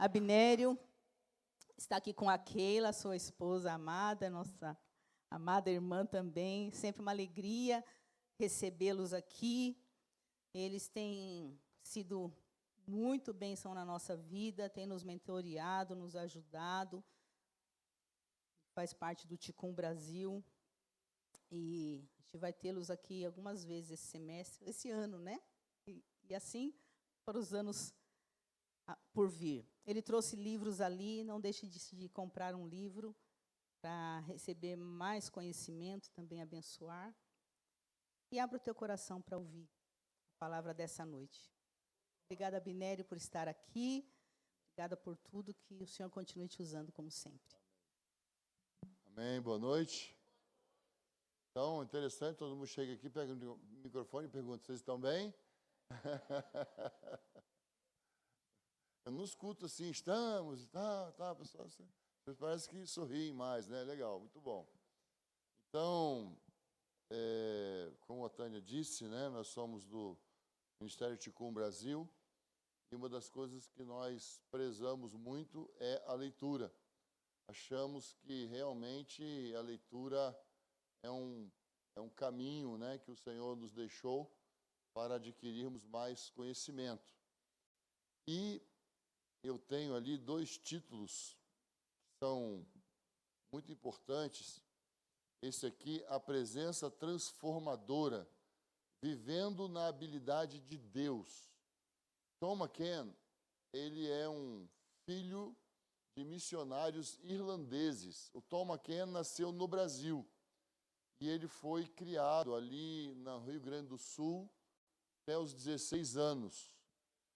Abinério está aqui com a Keila, sua esposa amada, nossa amada irmã também. Sempre uma alegria recebê-los aqui. Eles têm sido muito bênção na nossa vida, têm nos mentoreado, nos ajudado. Faz parte do Ticum Brasil. E a gente vai tê-los aqui algumas vezes esse semestre, esse ano, né? E assim para os anos por vir. Ele trouxe livros ali, não deixe de comprar um livro para receber mais conhecimento, também abençoar. E abra o teu coração para ouvir a palavra dessa noite. Obrigada, Abinério, por estar aqui. Obrigada por tudo, que o Senhor continue te usando como sempre. Amém, boa noite. Então, interessante, todo mundo chega aqui, pega o microfone e pergunta, vocês estão bem? Eu não escuto assim, estamos, tá, pessoal, vocês parece que sorriem mais, né? Legal, muito bom. Então, como a Tânia disse, né, nós somos do Ministério Ticum Brasil, e uma das coisas que nós prezamos muito é a leitura. Achamos que realmente a leitura é um caminho, né, que o Senhor nos deixou para adquirirmos mais conhecimento. E eu tenho ali 2 títulos que são muito importantes. Esse aqui, A Presença Transformadora, Vivendo na Habilidade de Deus. Tom McKen, ele é um filho de missionários irlandeses. O Tom McKen nasceu no Brasil e ele foi criado ali no Rio Grande do Sul até os 16 anos.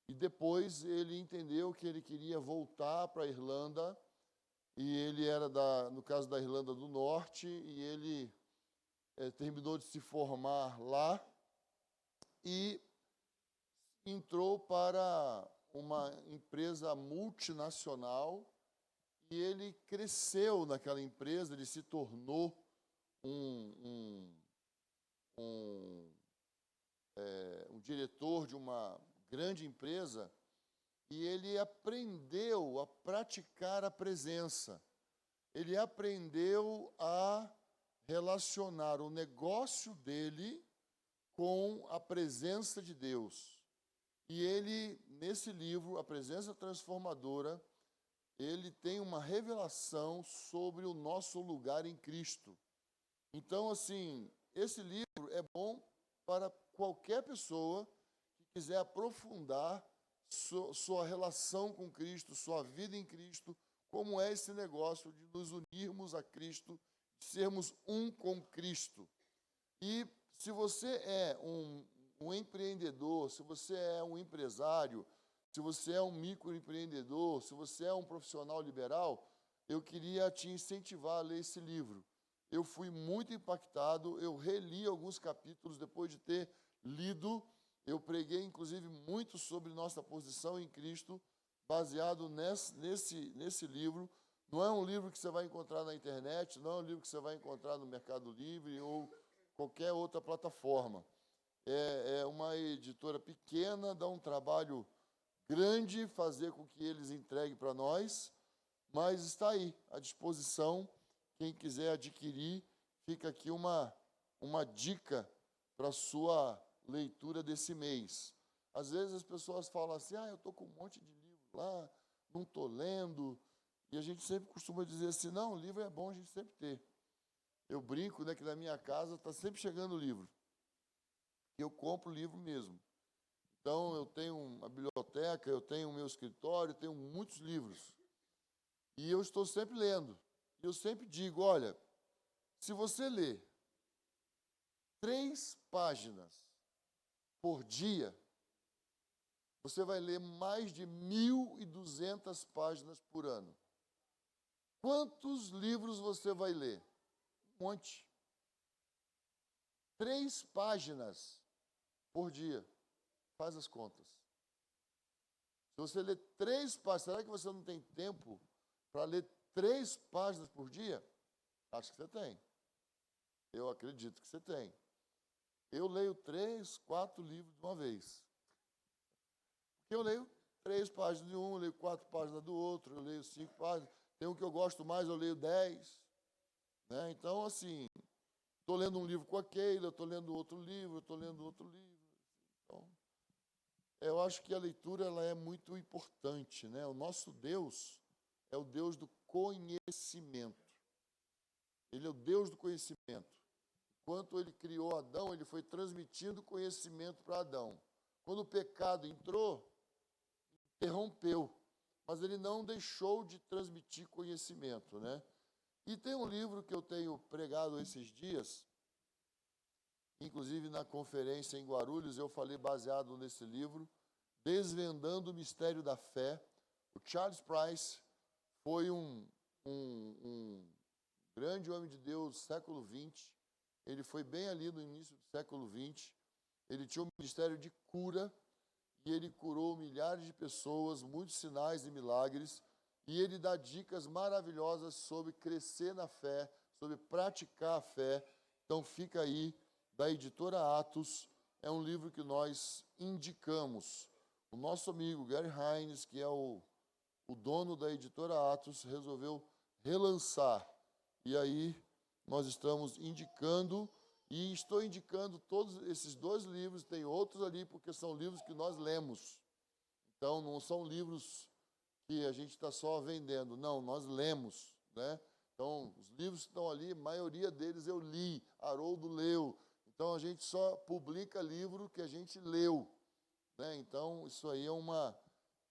E depois ele entendeu que ele queria voltar para a Irlanda, e ele era, no caso da Irlanda do Norte, e ele terminou de se formar lá e entrou para uma empresa multinacional, e ele cresceu naquela empresa, ele se tornou um diretor de uma grande empresa, e ele aprendeu a praticar a presença. Ele aprendeu a relacionar o negócio dele com a presença de Deus. E ele, nesse livro, A Presença Transformadora, ele tem uma revelação sobre o nosso lugar em Cristo. Então, assim, esse livro é bom para qualquer pessoa que quiser aprofundar sua relação com Cristo, sua vida em Cristo, como é esse negócio de nos unirmos a Cristo, de sermos um com Cristo. E se você é um empreendedor, se você é um empresário, se você é um microempreendedor, se você é um profissional liberal, eu queria te incentivar a ler esse livro. Eu fui muito impactado, eu reli alguns capítulos depois de ter lido. Eu preguei, inclusive, muito sobre nossa posição em Cristo, baseado nesse livro. Não é um livro que você vai encontrar na internet, não é um livro que você vai encontrar no Mercado Livre ou qualquer outra plataforma. É uma editora pequena, dá um trabalho grande fazer com que eles entreguem para nós, mas está aí, à disposição. Quem quiser adquirir, fica aqui uma dica para a sua leitura desse mês. Às vezes as pessoas falam assim, eu estou com um monte de livro lá, não estou lendo, e a gente sempre costuma dizer assim, não, livro é bom a gente sempre ter. Eu brinco, né, que na minha casa está sempre chegando livro, eu compro livro mesmo. Então, eu tenho uma biblioteca, eu tenho o meu escritório, tenho muitos livros. E eu estou sempre lendo. E eu sempre digo, olha, se você ler 3 páginas por dia, você vai ler mais de 1.200 páginas por ano. Quantos livros você vai ler? Um monte. 3 páginas por dia. Faz as contas. Se você ler 3 páginas, será que você não tem tempo para ler 3 páginas por dia? Acho que você tem. Eu acredito que você tem. Eu leio 3, 4 livros de uma vez. Porque eu leio 3 páginas de um, eu leio 4 páginas do outro, eu leio 5 páginas. Tem um que eu gosto mais, eu leio 10. Né? Então, assim, estou lendo um livro com a Keila, estou lendo outro livro, estou lendo outro livro. Então, eu acho que a leitura ela é muito importante. Né? O nosso Deus é o Deus do conhecimento. Ele é o Deus do conhecimento. Enquanto ele criou Adão, ele foi transmitindo conhecimento para Adão. Quando o pecado entrou, interrompeu, mas ele não deixou de transmitir conhecimento, né? E tem um livro que eu tenho pregado esses dias, inclusive na conferência em Guarulhos, eu falei baseado nesse livro, Desvendando o Mistério da Fé. O Charles Price foi um grande homem de Deus do século XX. Ele foi bem ali no início do século XX. Ele tinha um ministério de cura e ele curou milhares de pessoas, muitos sinais e milagres. E ele dá dicas maravilhosas sobre crescer na fé, sobre praticar a fé. Então fica aí, da editora Atos, é um livro que nós indicamos. O nosso amigo Gary Hines, que é o dono da editora Atos, resolveu relançar. E aí nós estamos indicando, e estou indicando todos esses 2 livros, tem outros ali, porque são livros que nós lemos. Então, não são livros que a gente está só vendendo, não, nós lemos, né? Então, os livros que estão ali, a maioria deles eu li, Haroldo leu. Então, a gente só publica livro que a gente leu, né? Então, isso aí é uma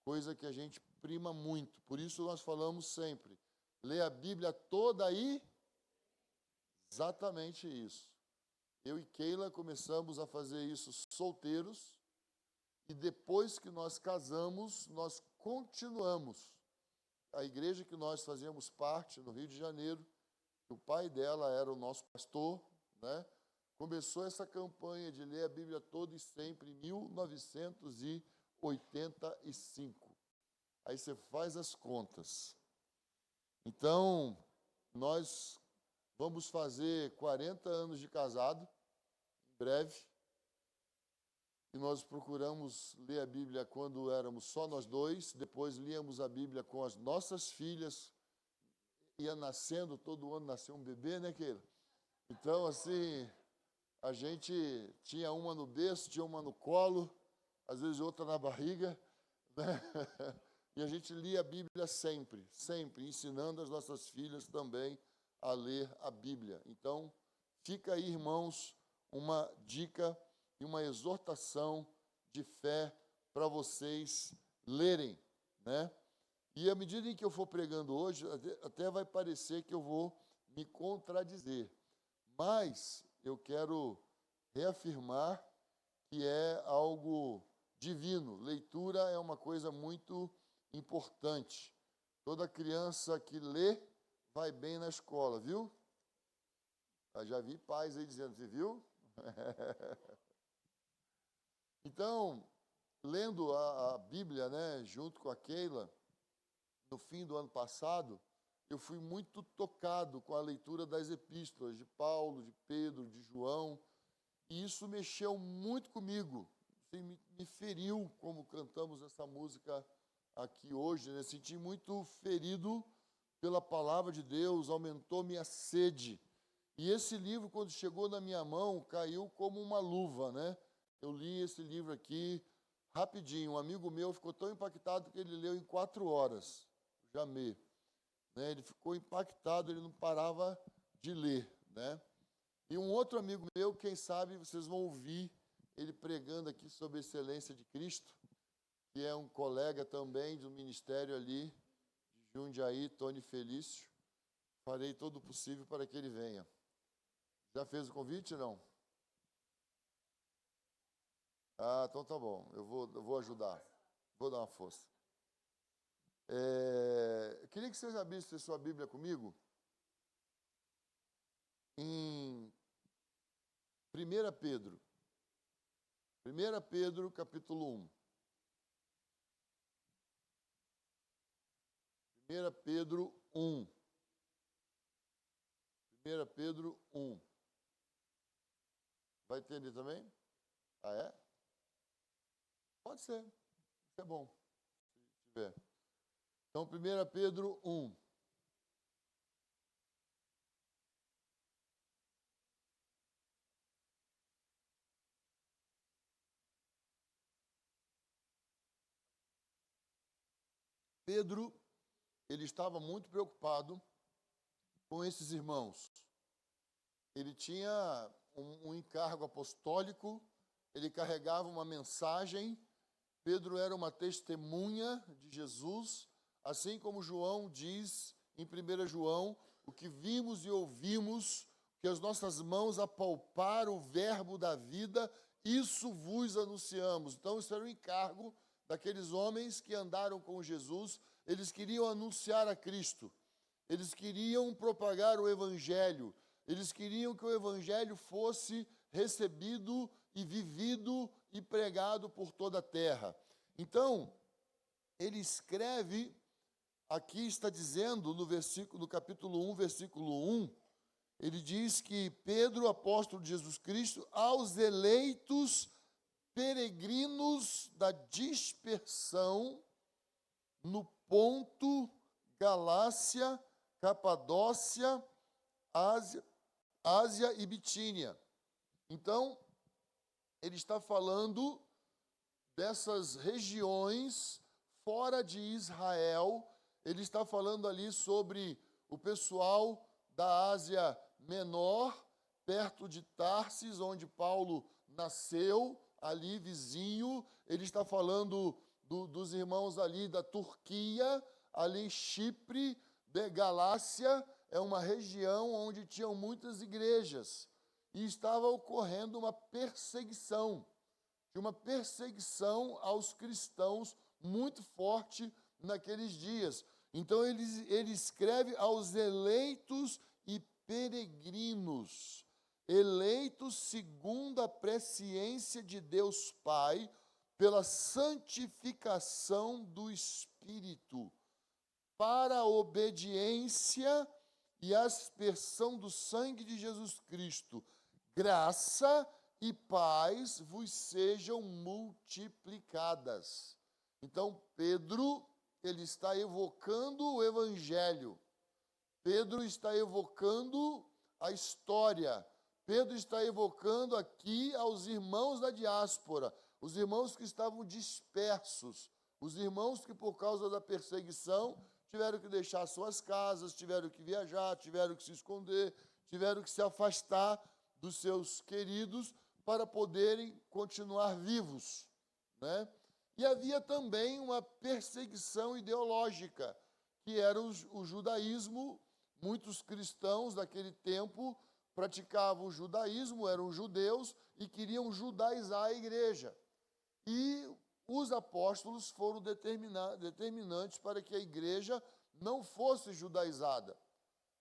coisa que a gente prima muito. Por isso, nós falamos sempre, lê a Bíblia toda aí. Exatamente isso. Eu e Keila começamos a fazer isso solteiros e depois que nós casamos, nós continuamos. A igreja que nós fazíamos parte no Rio de Janeiro, o pai dela era o nosso pastor, né? Começou essa campanha de ler a Bíblia toda e sempre em 1985. Aí você faz as contas. Então, nós vamos fazer 40 anos de casado, em breve. E nós procuramos ler a Bíblia quando éramos só nós 2. Depois líamos a Bíblia com as nossas filhas. Ia nascendo, todo ano nasceu um bebê, né, Keila? Então, assim, a gente tinha uma no berço, tinha uma no colo, às vezes outra na barriga, né? E a gente lia a Bíblia sempre, sempre, ensinando as nossas filhas também a ler a Bíblia. Então, fica aí, irmãos, uma dica e uma exortação de fé para vocês lerem, né? E à medida em que eu for pregando hoje, até vai parecer que eu vou me contradizer, mas eu quero reafirmar que é algo divino. Leitura é uma coisa muito importante. Toda criança que lê vai bem na escola, viu? Eu já vi pais aí dizendo, você viu? Então, lendo a Bíblia, né, junto com a Keila, no fim do ano passado, eu fui muito tocado com a leitura das epístolas de Paulo, de Pedro, de João, e isso mexeu muito comigo, assim, me feriu, como cantamos essa música aqui hoje, né? Senti muito ferido pela palavra de Deus, aumentou minha sede. E esse livro, quando chegou na minha mão, caiu como uma luva, né? Eu li esse livro aqui rapidinho. Um amigo meu ficou tão impactado que ele leu em 4 horas, Jamê. Né? Ele ficou impactado, ele não parava de ler, né? E um outro amigo meu, quem sabe vocês vão ouvir ele pregando aqui sobre a excelência de Cristo, que é um colega também do ministério ali de Jundiaí, Tony Felício. Farei todo o possível para que ele venha. Já fez o convite, não? Ah, então tá bom, eu vou ajudar, vou dar uma força. Eu queria que vocês abrissem sua Bíblia comigo em 1 Pedro. 1 Pedro, capítulo 1. 1 Pedro 1. 1 Pedro 1. Vai entender também? Ah, é? Pode ser. Isso é bom. tiver. Então, 1 Pedro 1. Pedro, ele estava muito preocupado com esses irmãos. Ele tinha um encargo apostólico, ele carregava uma mensagem. Pedro era uma testemunha de Jesus, assim como João diz em 1 João, o que vimos e ouvimos, que as nossas mãos apalparam o verbo da vida, isso vos anunciamos. Então, isso era o encargo daqueles homens que andaram com Jesus. Eles queriam anunciar a Cristo, eles queriam propagar o Evangelho, eles queriam que o Evangelho fosse recebido e vivido e pregado por toda a terra. Então, ele escreve, aqui está dizendo no capítulo 1, versículo 1, ele diz que Pedro, apóstolo de Jesus Cristo, aos eleitos peregrinos da dispersão no Ponto, Galácia, Capadócia, Ásia e Bitínia. Então, ele está falando dessas regiões fora de Israel. Ele está falando ali sobre o pessoal da Ásia Menor, perto de Tarsis, onde Paulo nasceu, ali vizinho. Ele está falando dos irmãos ali da Turquia, ali Chipre, de Galácia, é uma região onde tinham muitas igrejas. E estava ocorrendo uma perseguição aos cristãos muito forte naqueles dias. Então ele escreve aos eleitos e peregrinos, eleitos segundo a presciência de Deus Pai, pela santificação do Espírito, para a obediência e aspersão do sangue de Jesus Cristo. Graça e paz vos sejam multiplicadas. Então, Pedro, ele está evocando o Evangelho. Pedro está evocando a história. Pedro está evocando aqui aos irmãos da diáspora, os irmãos que estavam dispersos, os irmãos que, por causa da perseguição, tiveram que deixar suas casas, tiveram que viajar, tiveram que se esconder, tiveram que se afastar dos seus queridos para poderem continuar vivos, né? E havia também uma perseguição ideológica, que era o judaísmo. Muitos cristãos daquele tempo praticavam o judaísmo, eram judeus e queriam judaizar a igreja. E os apóstolos foram determinantes para que a igreja não fosse judaizada,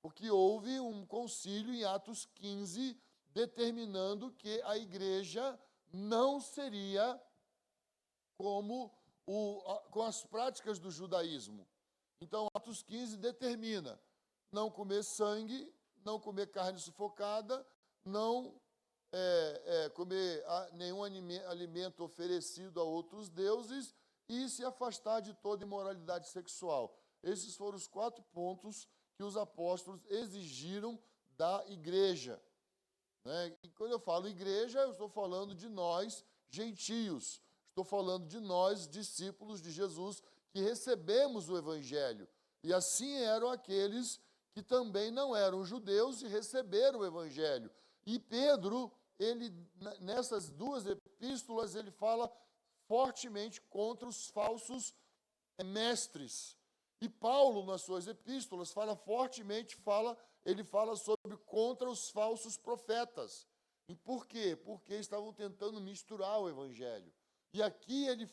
porque houve um concílio em Atos 15, determinando que a igreja não seria com as práticas do judaísmo. Então, Atos 15 determina não comer sangue, não comer carne sufocada, não comer nenhum alimento oferecido a outros deuses e se afastar de toda imoralidade sexual. Esses foram os 4 pontos que os apóstolos exigiram da igreja, né? E quando eu falo igreja, eu estou falando de nós, gentios. Estou falando de nós, discípulos de Jesus, que recebemos o Evangelho. E assim eram aqueles que também não eram judeus e receberam o Evangelho. E Pedro, nessas 2 epístolas, ele fala fortemente contra os falsos mestres. E Paulo, nas suas epístolas, fala fortemente, ele fala contra os falsos profetas. E por quê? Porque estavam tentando misturar o Evangelho. E aqui ele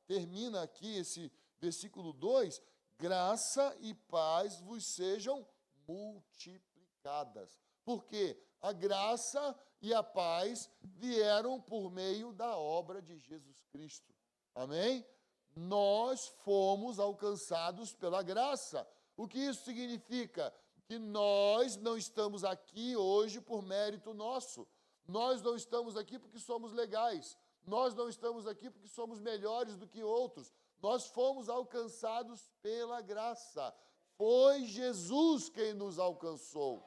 termina aqui esse versículo 2, graça e paz vos sejam multiplicadas. Por quê? A graça e a paz vieram por meio da obra de Jesus Cristo. Amém? Nós fomos alcançados pela graça. O que isso significa? Que nós não estamos aqui hoje por mérito nosso. Nós não estamos aqui porque somos legais. Nós não estamos aqui porque somos melhores do que outros. Nós fomos alcançados pela graça. Foi Jesus quem nos alcançou.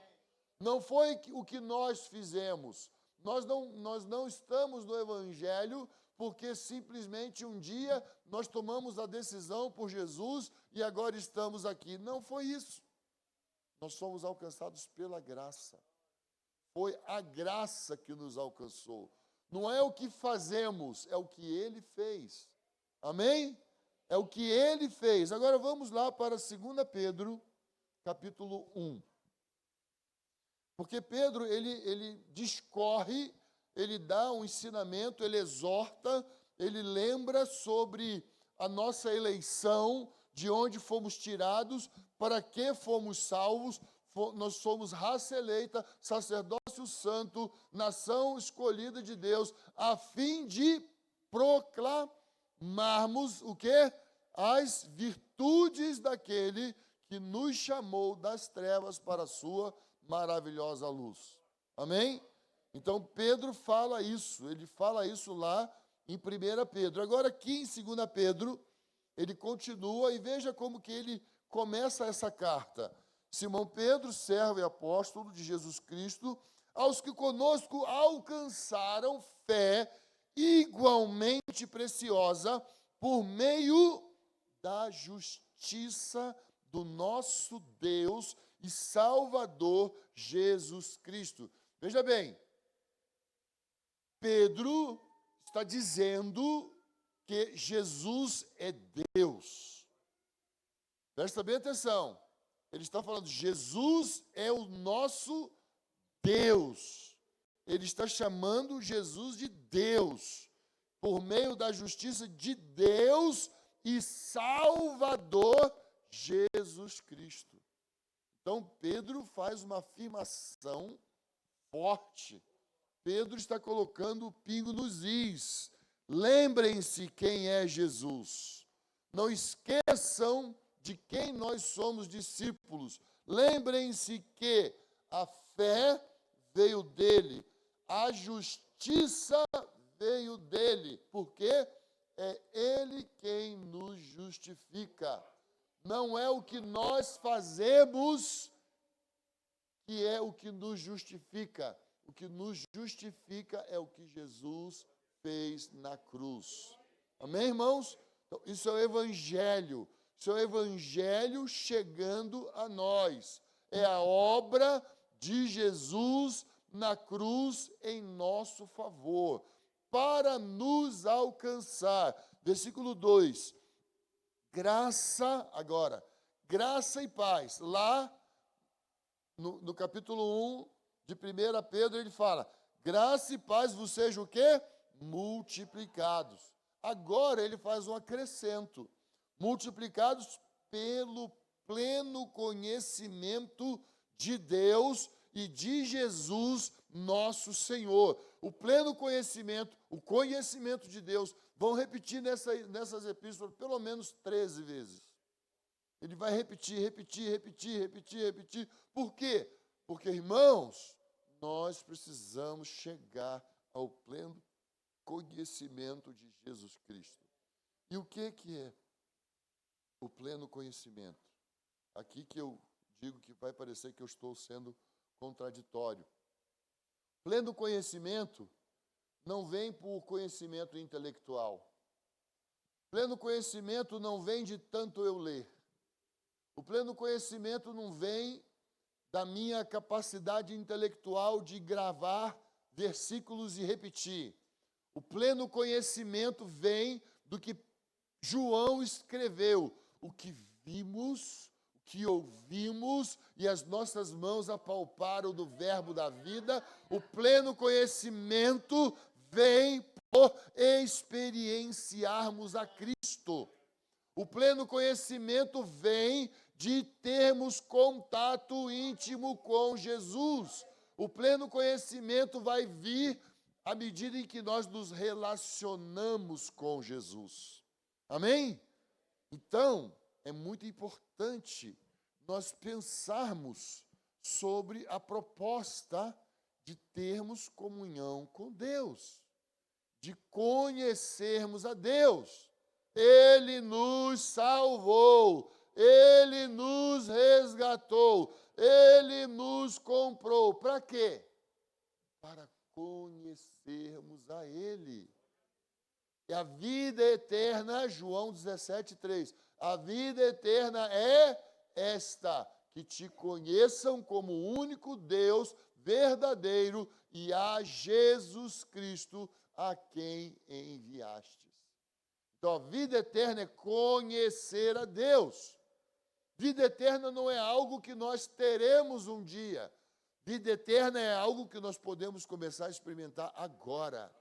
Não foi o que nós fizemos. Nós não estamos no Evangelho porque simplesmente um dia nós tomamos a decisão por Jesus e agora estamos aqui. Não foi isso. Nós fomos alcançados pela graça. Foi a graça que nos alcançou. Não é o que fazemos, é o que Ele fez. Amém? É o que Ele fez. Agora vamos lá para 2 Pedro, capítulo 1. Porque Pedro, ele discorre, ele dá um ensinamento, ele exorta, ele lembra sobre a nossa eleição, de onde fomos tirados, para que fomos salvos. Nós somos raça eleita, sacerdócio santo, nação escolhida de Deus, a fim de proclamarmos o quê? As virtudes daquele que nos chamou das trevas para a sua maravilhosa luz. Amém? Então, Pedro fala isso, ele fala isso lá em 1 Pedro. Agora, aqui em 2 Pedro, ele continua e veja como que ele começa essa carta. Simão Pedro, servo e apóstolo de Jesus Cristo, aos que conosco alcançaram fé igualmente preciosa por meio da justiça do nosso Deus e Salvador Jesus Cristo. Veja bem, Pedro está dizendo que Jesus é Deus. Presta bem atenção. Ele está falando, Jesus é o nosso Deus. Ele está chamando Jesus de Deus, por meio da justiça de Deus e Salvador Jesus Cristo. Então, Pedro faz uma afirmação forte. Pedro está colocando o pingo nos is. Lembrem-se quem é Jesus. Não esqueçam de quem nós somos discípulos. Lembrem-se que a fé veio dele, a justiça veio dele, porque é ele quem nos justifica. Não é o que nós fazemos que é o que nos justifica. O que nos justifica é o que Jesus fez na cruz. Amém, irmãos? Então, isso é o Evangelho. Isso é o Evangelho chegando a nós. É a obra de Jesus na cruz em nosso favor, para nos alcançar. Versículo 2. Graça e paz. Lá, no capítulo 1 de 1 Pedro, ele fala, graça e paz vos sejam o quê? Multiplicados. Agora ele faz um acrescento. Multiplicados pelo pleno conhecimento de Deus e de Jesus, nosso Senhor. O pleno conhecimento, o conhecimento de Deus, vão repetir nessas epístolas pelo menos 13 vezes. Ele vai repetir. Por quê? Porque, irmãos, nós precisamos chegar ao pleno conhecimento de Jesus Cristo. E o que é o pleno conhecimento? Aqui que eu digo que vai parecer que eu estou sendo contraditório. Pleno conhecimento não vem por conhecimento intelectual. Pleno conhecimento não vem de tanto eu ler. O pleno conhecimento não vem da minha capacidade intelectual de gravar versículos e repetir. O pleno conhecimento vem do que João escreveu, o que vimos, o que ouvimos e as nossas mãos apalparam do verbo da vida. O pleno conhecimento vem por experienciarmos a Cristo. O pleno conhecimento vem de termos contato íntimo com Jesus. O pleno conhecimento vai vir à medida em que nós nos relacionamos com Jesus. Amém? Então, é muito importante nós pensarmos sobre a proposta de termos comunhão com Deus, de conhecermos a Deus. Ele nos salvou, Ele nos resgatou, Ele nos comprou. Para quê? Para conhecermos a Ele. E a vida eterna, João 17:3, a vida eterna é esta, que te conheçam como o único Deus verdadeiro e a Jesus Cristo a quem enviastes. Então, a vida eterna é conhecer a Deus. Vida eterna não é algo que nós teremos um dia. Vida eterna é algo que nós podemos começar a experimentar agora.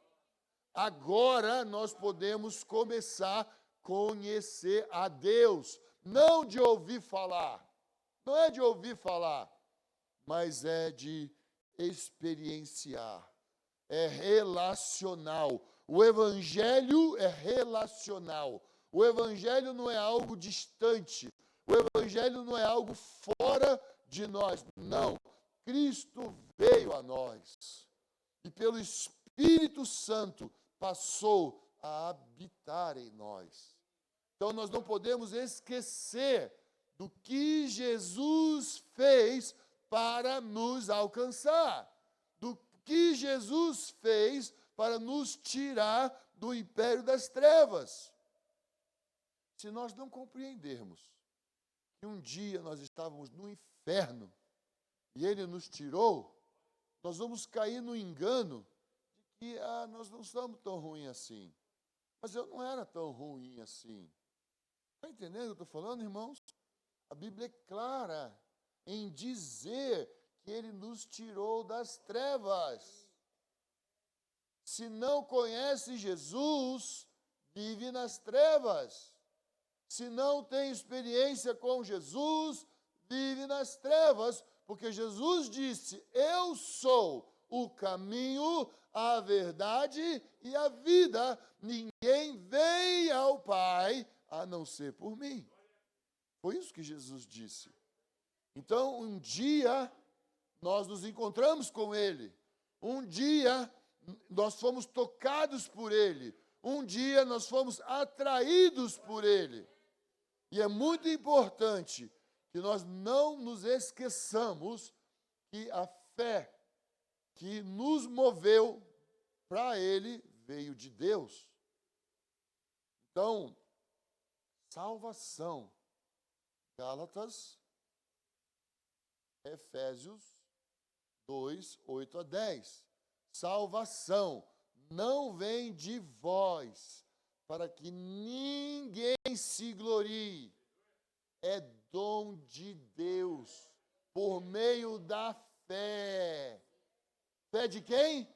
Agora nós podemos começar a conhecer a Deus, não de ouvir falar. Não é de ouvir falar, mas é de experienciar. É relacional. O evangelho é relacional. O evangelho não é algo distante. O evangelho não é algo fora de nós. Não. Cristo veio a nós. E pelo Espírito Santo passou a habitar em nós. Então nós não podemos esquecer do que Jesus fez para nos alcançar. Do que Jesus fez para nos tirar do império das trevas. Se nós não compreendermos que um dia nós estávamos no inferno e Ele nos tirou, nós vamos cair no engano de que nós não somos tão ruins assim. Mas eu não era tão ruim assim. Está entendendo o que eu estou falando, irmãos? A Bíblia é clara em dizer que Ele nos tirou das trevas. Se não conhece Jesus, vive nas trevas. Se não tem experiência com Jesus, vive nas trevas, porque Jesus disse: eu sou o caminho, a verdade e a vida. Ninguém vem ao Pai a não ser por mim. Foi isso que Jesus disse. Então, um dia, nós nos encontramos com Ele. Um dia, nós fomos tocados por Ele. Um dia, nós fomos atraídos por Ele. E é muito importante que nós não nos esqueçamos que a fé que nos moveu para Ele veio de Deus. Então, salvação. Gálatas, Efésios 2, 8-10. Salvação não vem de vós, para que ninguém se glorie. É dom de Deus, por meio da fé. Fé de quem?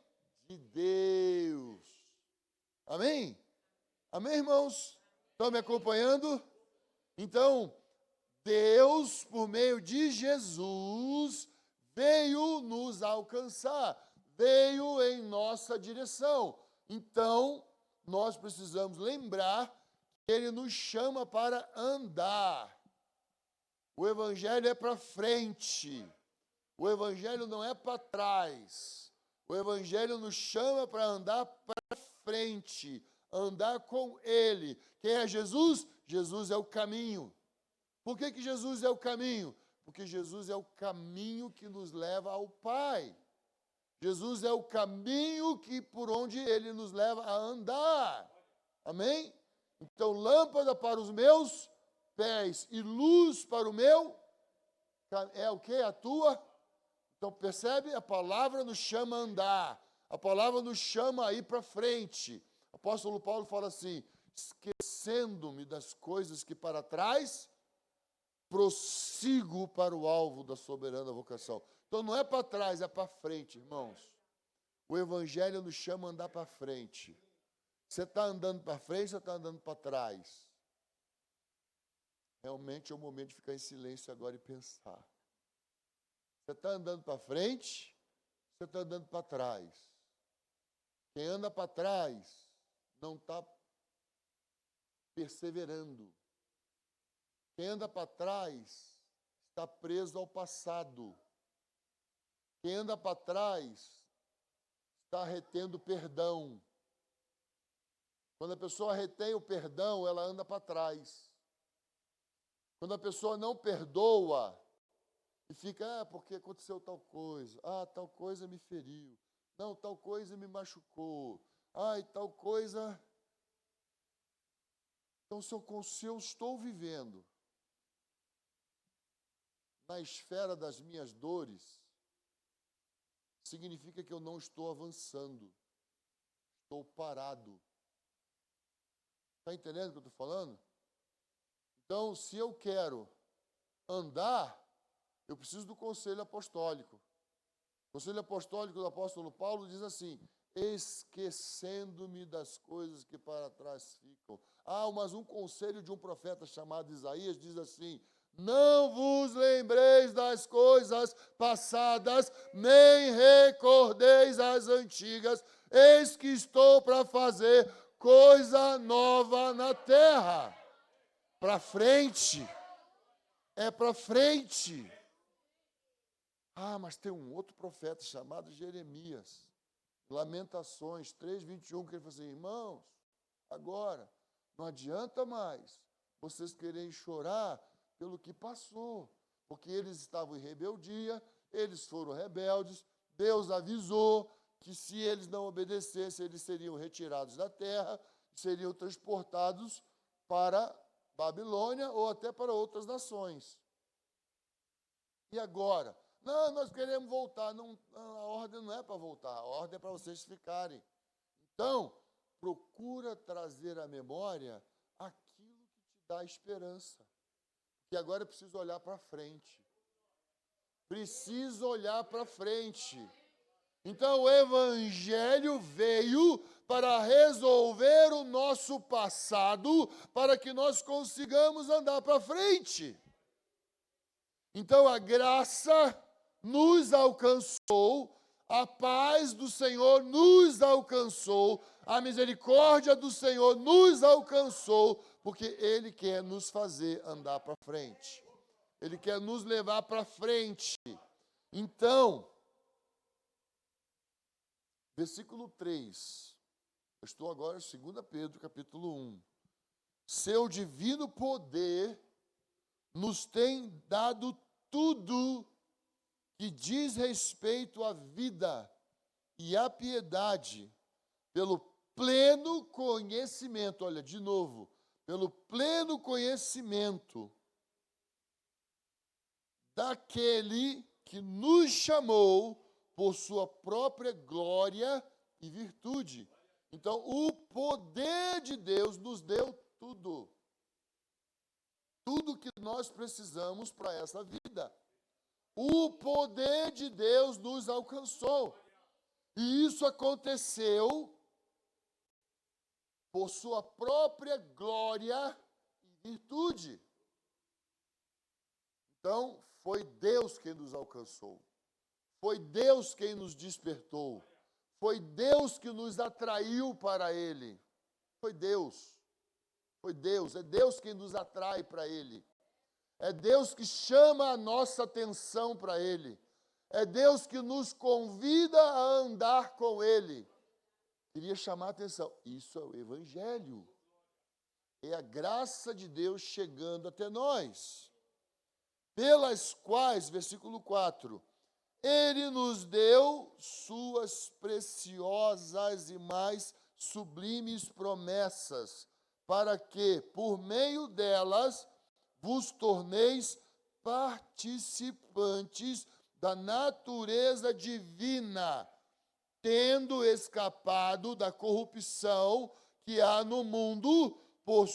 De Deus. Amém? Amém, irmãos? Estão me acompanhando? Então, Deus, por meio de Jesus, veio nos alcançar, veio em nossa direção. Então, nós precisamos lembrar que Ele nos chama para andar. O Evangelho é para frente. O Evangelho não é para trás. O Evangelho nos chama para andar para frente, andar com Ele. Quem é Jesus? Jesus é o caminho. Por que Jesus é o caminho? Porque Jesus é o caminho que nos leva ao Pai. Jesus é o caminho por onde Ele nos leva a andar. Amém? Então, lâmpada para os meus pés e luz para o meu, é o que? A tua? Então, percebe? A palavra nos chama a andar. A palavra nos chama a ir para frente. O apóstolo Paulo fala assim: esquecendo-me das coisas que para trás, prossigo para o alvo da soberana vocação. Então, não é para trás, é para frente, irmãos. O Evangelho nos chama a andar para frente. Você está andando para frente, você está andando para trás. Realmente é o momento de ficar em silêncio agora e pensar. Você está andando para frente, você está andando para trás. Quem anda para trás não está perseverando. Quem anda para trás está preso ao passado. Quem anda para trás está retendo perdão. Quando a pessoa retém o perdão, ela anda para trás. Quando a pessoa não perdoa e fica, porque aconteceu tal coisa, tal coisa me feriu, não, tal coisa me machucou, e tal coisa. Então, se eu estou vivendo na esfera das minhas dores, significa que eu não estou avançando, estou parado. Está entendendo o que eu estou falando? Então, se eu quero andar, eu preciso do conselho apostólico. O conselho apostólico do apóstolo Paulo diz assim: esquecendo-me das coisas que para trás ficam. Mas um conselho de um profeta chamado Isaías diz assim: não vos lembreis das coisas passadas, nem recordeis as antigas, eis que estou para fazer coisa nova na terra. Para frente, é para frente. Mas tem um outro profeta chamado Jeremias, Lamentações 3:21, que ele fala assim: irmãos, agora, não adianta mais vocês querem chorar pelo que passou, porque eles estavam em rebeldia, eles foram rebeldes, Deus avisou que se eles não obedecessem, eles seriam retirados da terra, seriam transportados para Babilônia ou até para outras nações. E agora? Não, nós queremos voltar. Não, a ordem não é para voltar, a ordem é para vocês ficarem. Então, procura trazer à memória aquilo que te dá esperança. Que agora eu preciso olhar para frente. Preciso olhar para frente. Então, o Evangelho veio para resolver o nosso passado, para que nós consigamos andar para frente. Então, a graça nos alcançou, a paz do Senhor nos alcançou, a misericórdia do Senhor nos alcançou, porque Ele quer nos fazer andar para frente. Ele quer nos levar para frente. Então, versículo 3. Eu estou agora em 2 Pedro, capítulo 1. Seu divino poder nos tem dado tudo que diz respeito à vida e à piedade, pelo pleno conhecimento, olha, de novo, pelo pleno conhecimento daquele que nos chamou por sua própria glória e virtude. Então, o poder de Deus nos deu tudo. Tudo que nós precisamos para essa vida. O poder de Deus nos alcançou. E isso aconteceu por sua própria glória e virtude. Então, foi Deus quem nos alcançou. Foi Deus quem nos despertou. Foi Deus que nos atraiu para Ele. Foi Deus. Foi Deus. É Deus quem nos atrai para Ele. É Deus que chama a nossa atenção para Ele. É Deus que nos convida a andar com Ele. Queria chamar a atenção. Isso é o Evangelho. É a graça de Deus chegando até nós. Pelas quais, versículo 4, Ele nos deu suas preciosas e mais sublimes promessas, para que, por meio delas, vos torneis participantes da natureza divina, tendo escapado da corrupção que há no mundo por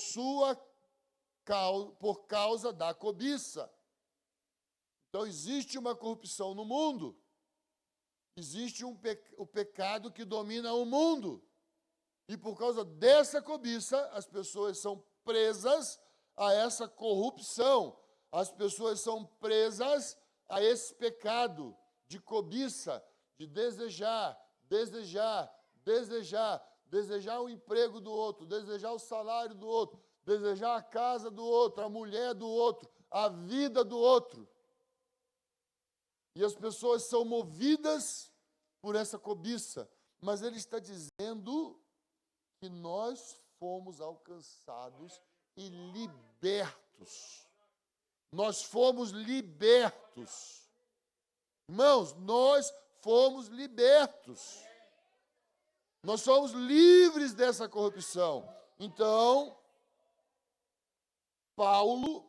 causa da cobiça. Então, existe uma corrupção no mundo, existe o pecado que domina o mundo, e por causa dessa cobiça, as pessoas são presas a essa corrupção, as pessoas são presas a esse pecado de cobiça, de desejar o emprego do outro, desejar o salário do outro, desejar a casa do outro, a mulher do outro, a vida do outro. E as pessoas são movidas por essa cobiça, mas ele está dizendo que nós fomos alcançados e libertos. Nós fomos libertos. Irmãos, nós fomos libertos. Nós somos livres dessa corrupção. Então, Paulo,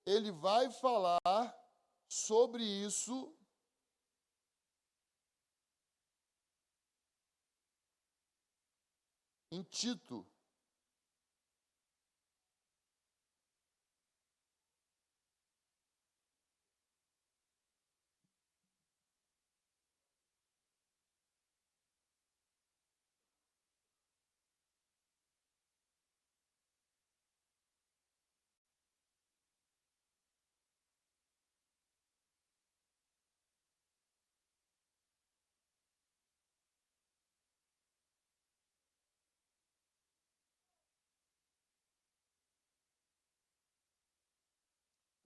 ele vai falar sobre isso em Tito.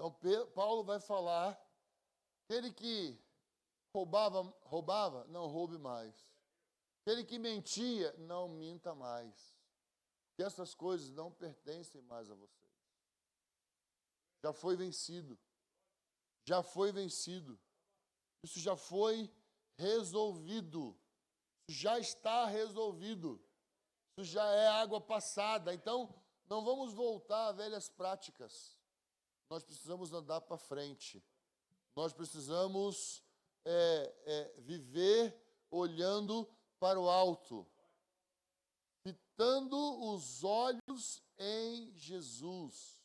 Então, Paulo vai falar, aquele que roubava, não roube mais. Aquele que mentia, não minta mais. Que essas coisas não pertencem mais a vocês. Já foi vencido. Já foi vencido. Isso já foi resolvido. Isso já está resolvido. Isso já é água passada. Então, não vamos voltar a velhas práticas. Nós precisamos andar para frente. Nós precisamos viver olhando para o alto, fitando os olhos em Jesus,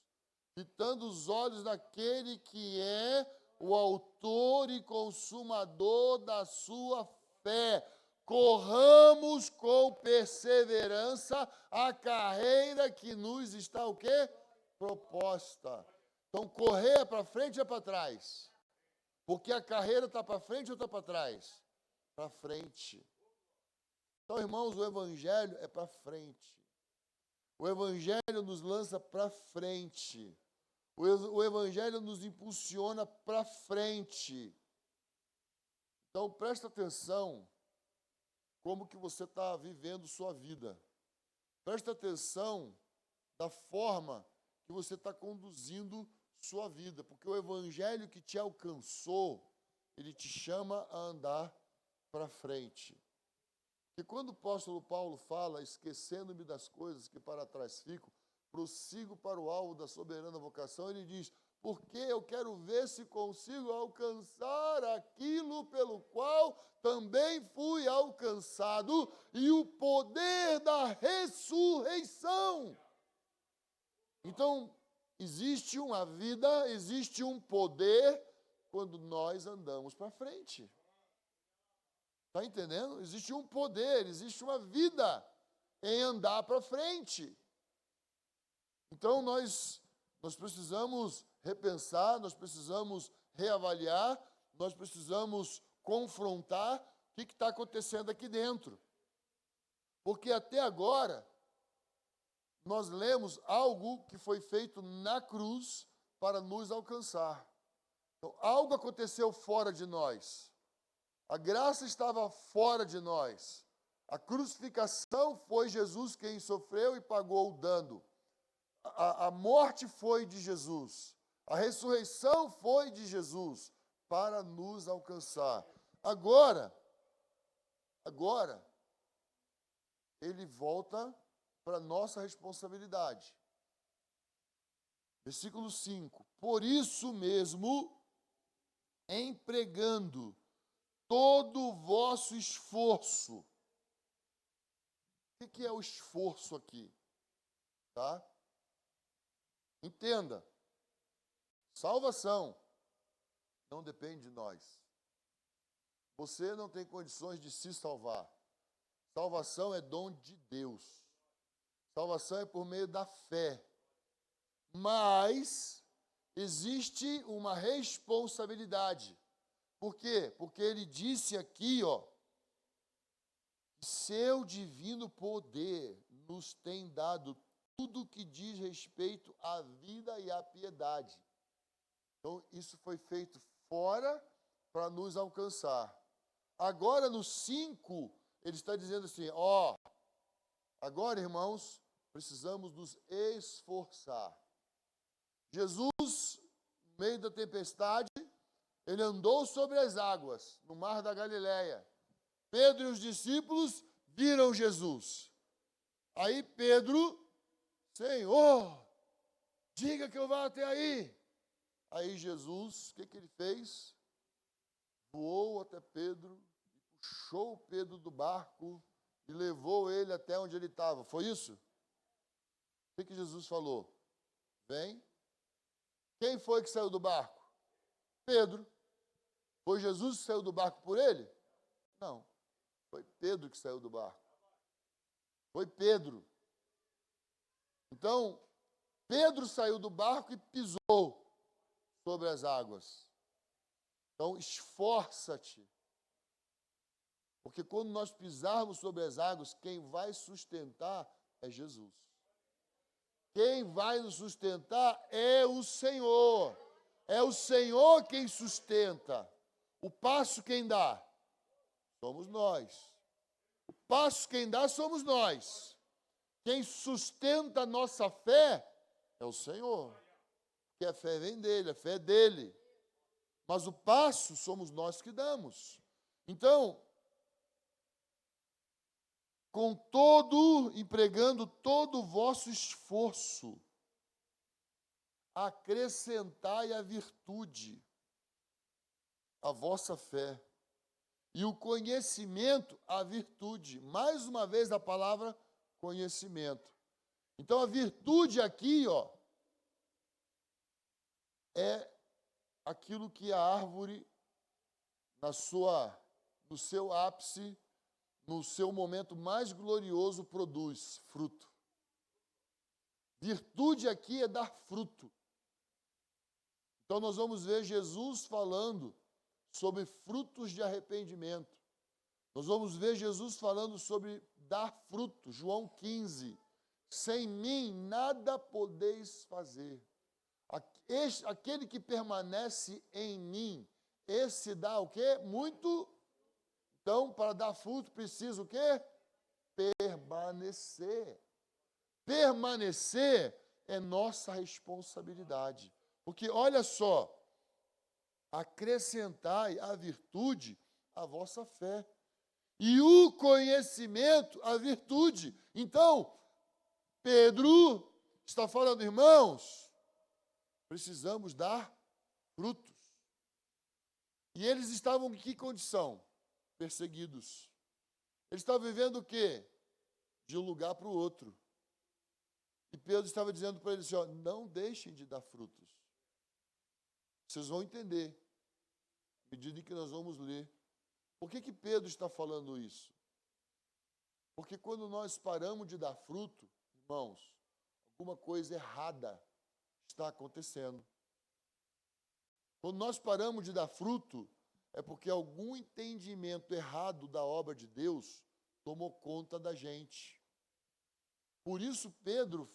fitando os olhos naquele que é o autor e consumador da sua fé. Corramos com perseverança a carreira que nos está o quê? Proposta. Então, correr é para frente ou é para trás? Porque a carreira está para frente ou está para trás? Para frente. Então, irmãos, o Evangelho é para frente. O Evangelho nos lança para frente. O Evangelho nos impulsiona para frente. Então, presta atenção como que você está vivendo sua vida. Presta atenção da forma que você está conduzindo sua vida, porque o Evangelho que te alcançou, ele te chama a andar para frente. E quando o apóstolo Paulo fala, esquecendo-me das coisas que para trás ficam, prossigo para o alvo da soberana vocação, ele diz, porque eu quero ver se consigo alcançar aquilo pelo qual também fui alcançado, e o poder da ressurreição. Então, existe uma vida, existe um poder quando nós andamos para frente. Está entendendo? Existe um poder, existe uma vida em andar para frente. Então, nós precisamos repensar, nós precisamos reavaliar, nós precisamos confrontar o que está acontecendo aqui dentro. Porque até agora, nós lemos algo que foi feito na cruz para nos alcançar. Então, algo aconteceu fora de nós. A graça estava fora de nós. A crucificação foi Jesus quem sofreu e pagou o dano. A morte foi de Jesus. A ressurreição foi de Jesus para nos alcançar. Agora, ele volta para a nossa responsabilidade. Versículo 5. Por isso mesmo, empregando todo o vosso esforço. O que é o esforço aqui? Tá? Entenda. Salvação não depende de nós. Você não tem condições de se salvar. Salvação é dom de Deus. Salvação é por meio da fé. Mas existe uma responsabilidade. Por quê? Porque ele disse aqui, seu divino poder nos tem dado tudo que diz respeito à vida e à piedade. Então, isso foi feito fora para nos alcançar. Agora, no 5, ele está dizendo assim, agora, irmãos, precisamos nos esforçar. Jesus, no meio da tempestade, ele andou sobre as águas, no mar da Galileia. Pedro e os discípulos viram Jesus. Aí Pedro, Senhor, diga que eu vá até aí. Aí Jesus, o que ele fez? Voou até Pedro, puxou Pedro do barco e levou ele até onde ele estava. Foi isso? O que Jesus falou? Vem. Quem foi que saiu do barco? Pedro. Foi Jesus que saiu do barco por ele? Não. Foi Pedro que saiu do barco. Foi Pedro. Então, Pedro saiu do barco e pisou sobre as águas. Então, esforça-te. Porque quando nós pisarmos sobre as águas, quem vai sustentar é Jesus. Quem vai nos sustentar é o Senhor. É o Senhor quem sustenta. O passo quem dá? Somos nós. O passo quem dá somos nós. Quem sustenta a nossa fé é o Senhor. Porque a fé vem dele, a fé é dele. Mas o passo somos nós que damos. Então, empregando todo o vosso esforço, acrescentai a virtude, a vossa fé, e o conhecimento, a virtude. Mais uma vez a palavra conhecimento. Então a virtude aqui, é aquilo que a árvore, no seu ápice, no seu momento mais glorioso, produz fruto. Virtude aqui é dar fruto. Então nós vamos ver Jesus falando sobre frutos de arrependimento. Nós vamos ver Jesus falando sobre dar fruto. João 15. Sem mim nada podeis fazer. Aquele que permanece em mim, esse dá o quê? Muito. Então, para dar fruto, precisa o quê? Permanecer. Permanecer é nossa responsabilidade. Porque, olha só, acrescentai a virtude à vossa fé. E o conhecimento, a virtude. Então, Pedro está falando, irmãos, precisamos dar frutos. E eles estavam em que condição? Perseguidos. Eles estavam vivendo o quê? De um lugar para o outro. E Pedro estava dizendo para eles, não deixem de dar frutos. Vocês vão entender, à medida que nós vamos ler. Por que Pedro está falando isso? Porque quando nós paramos de dar fruto, irmãos, alguma coisa errada está acontecendo. Quando nós paramos de dar fruto, é porque algum entendimento errado da obra de Deus tomou conta da gente. Por isso Pedro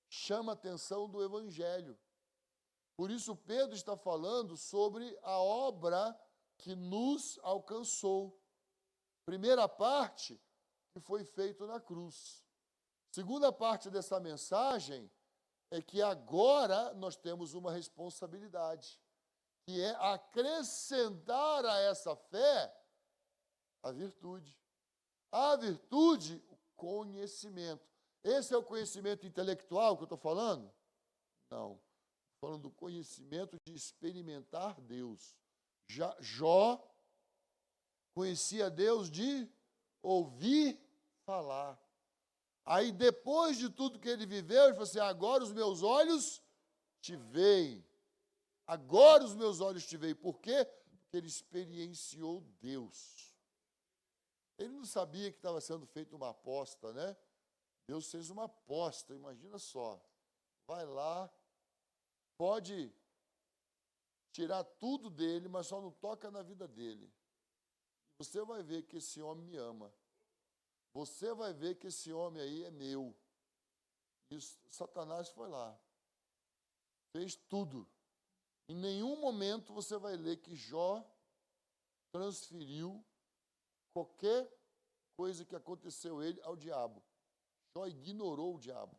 chama a atenção do Evangelho. Por isso Pedro está falando sobre a obra que nos alcançou. Primeira parte, que foi feito na cruz. Segunda parte dessa mensagem é que agora nós temos uma responsabilidade, que é acrescentar a essa fé a virtude. A virtude, o conhecimento. Esse é o conhecimento intelectual que eu estou falando? Não. Estou falando do conhecimento de experimentar Deus. Jó conhecia Deus de ouvir falar. Aí, depois de tudo que ele viveu, ele falou assim, agora os meus olhos te veem. Agora os meus olhos te veem. Por quê? Porque ele experienciou Deus. Ele não sabia que estava sendo feita uma aposta, né? Deus fez uma aposta, imagina só. Vai lá, pode tirar tudo dele, mas só não toca na vida dele. Você vai ver que esse homem me ama. Você vai ver que esse homem aí é meu. E Satanás foi lá. Fez tudo. Em nenhum momento você vai ler que Jó transferiu qualquer coisa que aconteceu a ele ao diabo. Jó ignorou o diabo.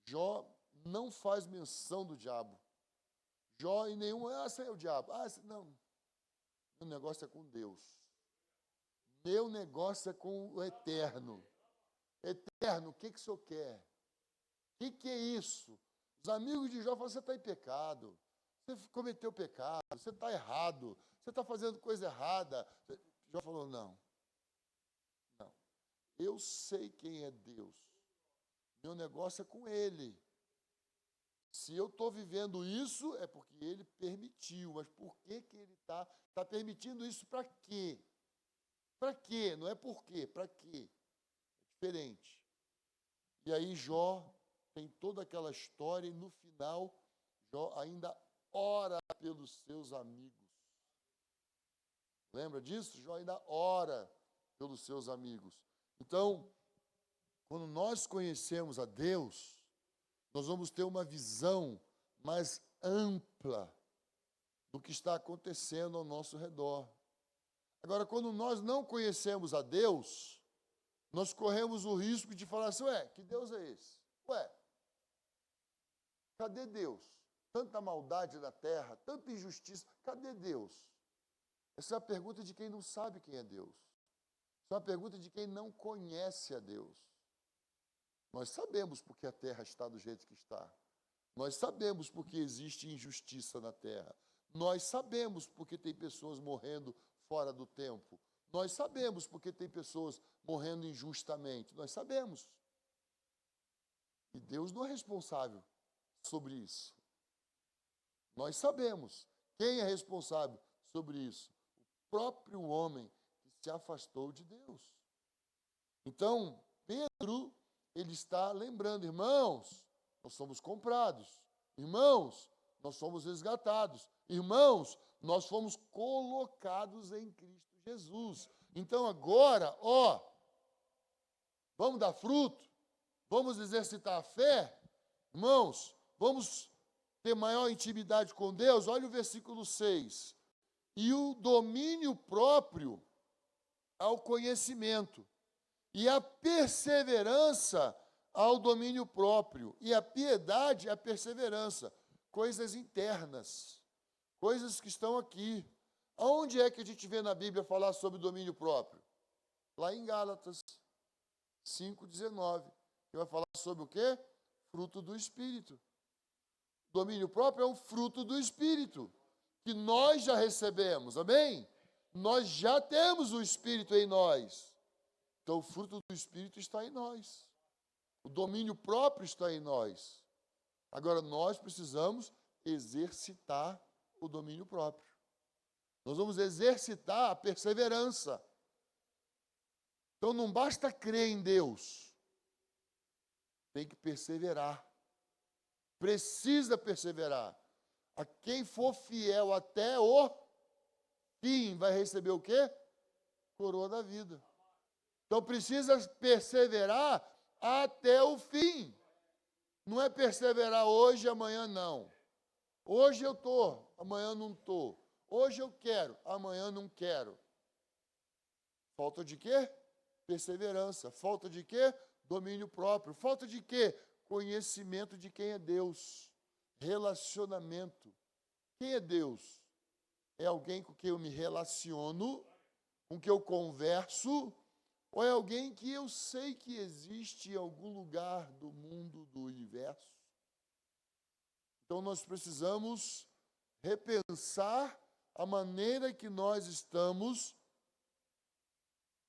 Jó não faz menção do diabo. Jó em nenhum, esse é o diabo. Não. Meu negócio é com Deus. Meu negócio é com o eterno. Eterno, o que o senhor quer? O que é isso? Os amigos de Jó falaram, você está em pecado. Você cometeu pecado, você está errado. Você está fazendo coisa errada. Jó falou, não. Eu sei quem é Deus. Meu negócio é com Ele. Se eu estou vivendo isso, é porque Ele permitiu. Mas por que Ele está permitindo isso para quê? Para quê? Não é por quê, para quê? É diferente. E aí Jó tem toda aquela história e no final Jó ainda ora pelos seus amigos. Lembra disso? Jó ainda ora pelos seus amigos. Então, quando nós conhecemos a Deus, nós vamos ter uma visão mais ampla do que está acontecendo ao nosso redor. Agora, quando nós não conhecemos a Deus, nós corremos o risco de falar assim, que Deus é esse? Cadê Deus? Tanta maldade na terra, tanta injustiça, cadê Deus? Essa é a pergunta de quem não sabe quem é Deus. Essa é uma pergunta de quem não conhece a Deus. Nós sabemos porque a terra está do jeito que está. Nós sabemos porque existe injustiça na terra. Nós sabemos porque tem pessoas morrendo fora do tempo. Nós sabemos porque tem pessoas morrendo injustamente. Nós sabemos. E Deus não é responsável sobre isso. Nós sabemos. Quem é responsável sobre isso? O próprio homem que se afastou de Deus. Então, Pedro, ele está lembrando, irmãos, nós somos comprados. Irmãos, nós somos resgatados. Irmãos, nós fomos colocados em Cristo Jesus. Então agora, vamos dar fruto, vamos exercitar a fé, irmãos, vamos ter maior intimidade com Deus. Olha o versículo 6. E o domínio próprio ao conhecimento, e a perseverança ao domínio próprio, e a piedade à perseverança. Coisas internas, coisas que estão aqui. Aonde é que a gente vê na Bíblia falar sobre domínio próprio? Lá em Gálatas 5,19, que vai falar sobre o quê? Fruto do Espírito. Domínio próprio é um fruto do Espírito, que nós já recebemos, amém? Nós já temos o Espírito em nós. Então, o fruto do Espírito está em nós. O domínio próprio está em nós. Agora, nós precisamos exercitar o domínio próprio. Nós vamos exercitar a perseverança. Então, não basta crer em Deus. Tem que perseverar. Precisa perseverar. A quem for fiel até o fim vai receber o quê? Coroa da vida. Então, precisa perseverar até o fim. Não é perseverar hoje e amanhã não. Hoje eu estou, amanhã não estou. Hoje eu quero, amanhã não quero. Falta de quê? Perseverança. Falta de quê? Domínio próprio. Falta de quê? Conhecimento de quem é Deus. Relacionamento. Quem é Deus? É alguém com quem eu me relaciono, com quem eu converso, ou é alguém que eu sei que existe em algum lugar do mundo, do universo? Então, nós precisamos repensar a maneira que nós estamos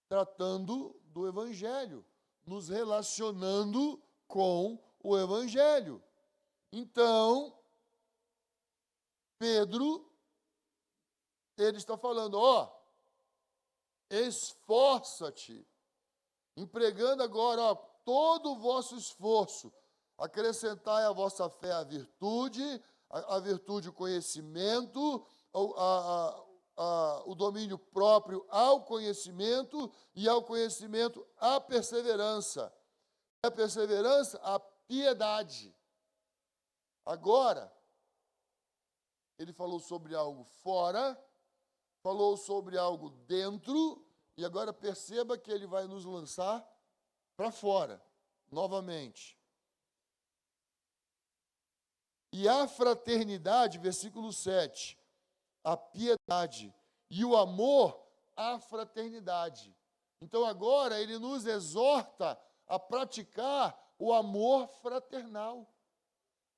tratando do Evangelho, nos relacionando com o Evangelho. Então, Pedro, ele está falando, esforça-te, empregando agora todo o vosso esforço, acrescentai à vossa fé a virtude o conhecimento, o domínio próprio ao conhecimento, e ao conhecimento a perseverança. A perseverança, a piedade. Agora, ele falou sobre algo fora, falou sobre algo dentro, e agora perceba que ele vai nos lançar para fora. novamente. E a fraternidade, versículo 7, a piedade e o amor, a fraternidade. Então agora ele nos exorta a praticar o amor fraternal.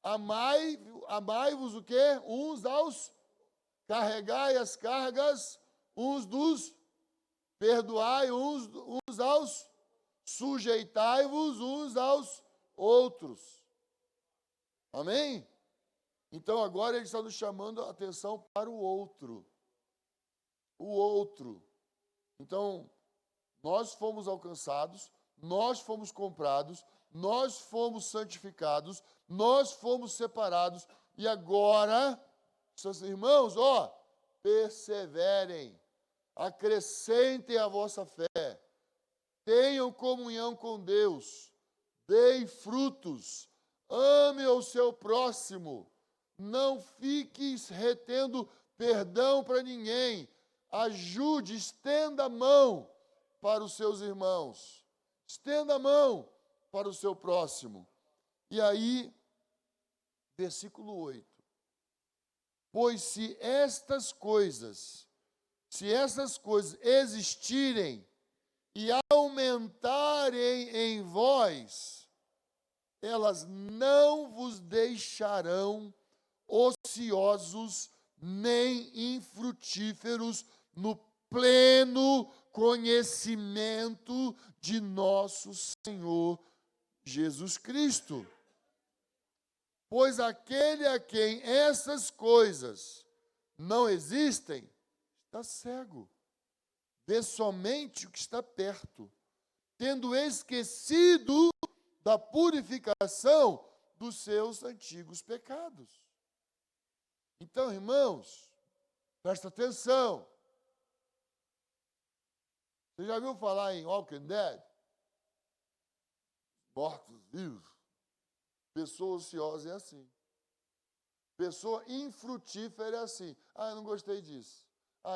Amai-vos o quê? Uns aos, carregai as cargas uns dos, perdoai uns aos, sujeitai-vos uns aos outros. Amém? Então agora ele está nos chamando a atenção para o outro. O outro. Então, nós fomos alcançados, nós fomos comprados, nós fomos santificados, nós fomos separados, e agora, seus irmãos, perseverem, acrescentem a vossa fé, tenham comunhão com Deus, deem frutos, ame o seu próximo, não fique retendo perdão para ninguém, ajude, estenda a mão para os seus irmãos, estenda a mão para o seu próximo. E aí, versículo 8. Pois se essas coisas existirem e aumentarem em vós, elas não vos deixarão ociosos nem infrutíferos no pleno conhecimento de nosso Senhor Jesus Cristo. Pois aquele a quem essas coisas não existem, está cego, vê somente o que está perto, tendo esquecido da purificação dos seus antigos pecados. Então, irmãos, presta atenção. Você já viu falar em Walking Dead? Mortos-vivos. Pessoa ociosa é assim. Pessoa infrutífera é assim. Eu não gostei disso.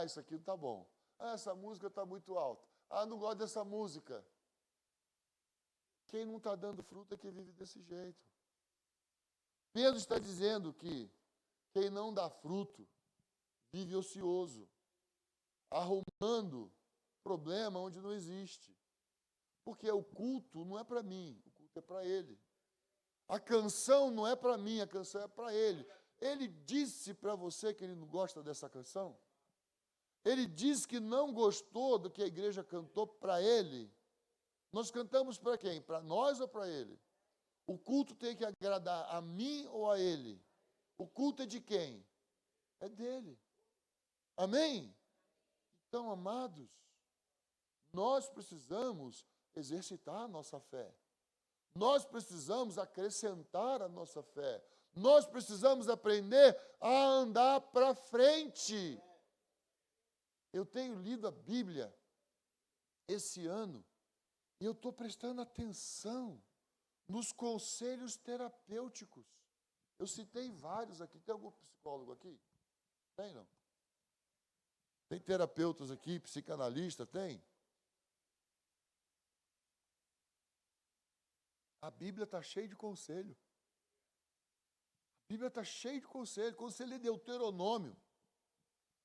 Isso aqui não está bom. Essa música está muito alta. Não gosto dessa música. Quem não está dando fruto é que vive desse jeito. Pedro está dizendo que quem não dá fruto vive ocioso, arrumando problema onde não existe. Porque o culto não é para mim, o culto é para ele. A canção não é para mim, a canção é para ele. Ele disse para você que ele não gosta dessa canção? Ele disse que não gostou do que a igreja cantou para ele. Nós cantamos para quem? Para nós ou para ele? O culto tem que agradar a mim ou a ele? O culto é de quem? É dele. Amém? Então, amados, nós precisamos exercitar a nossa fé. Nós precisamos acrescentar a nossa fé. Nós precisamos aprender a andar para frente. Eu tenho lido a Bíblia esse ano e eu estou prestando atenção nos conselhos terapêuticos. Eu citei vários aqui. Tem algum psicólogo aqui? Tem, não? Tem terapeutas aqui, psicanalista? Tem? A Bíblia está cheia de conselho. A Bíblia está cheia de conselho. Quando você lê Deuteronômio,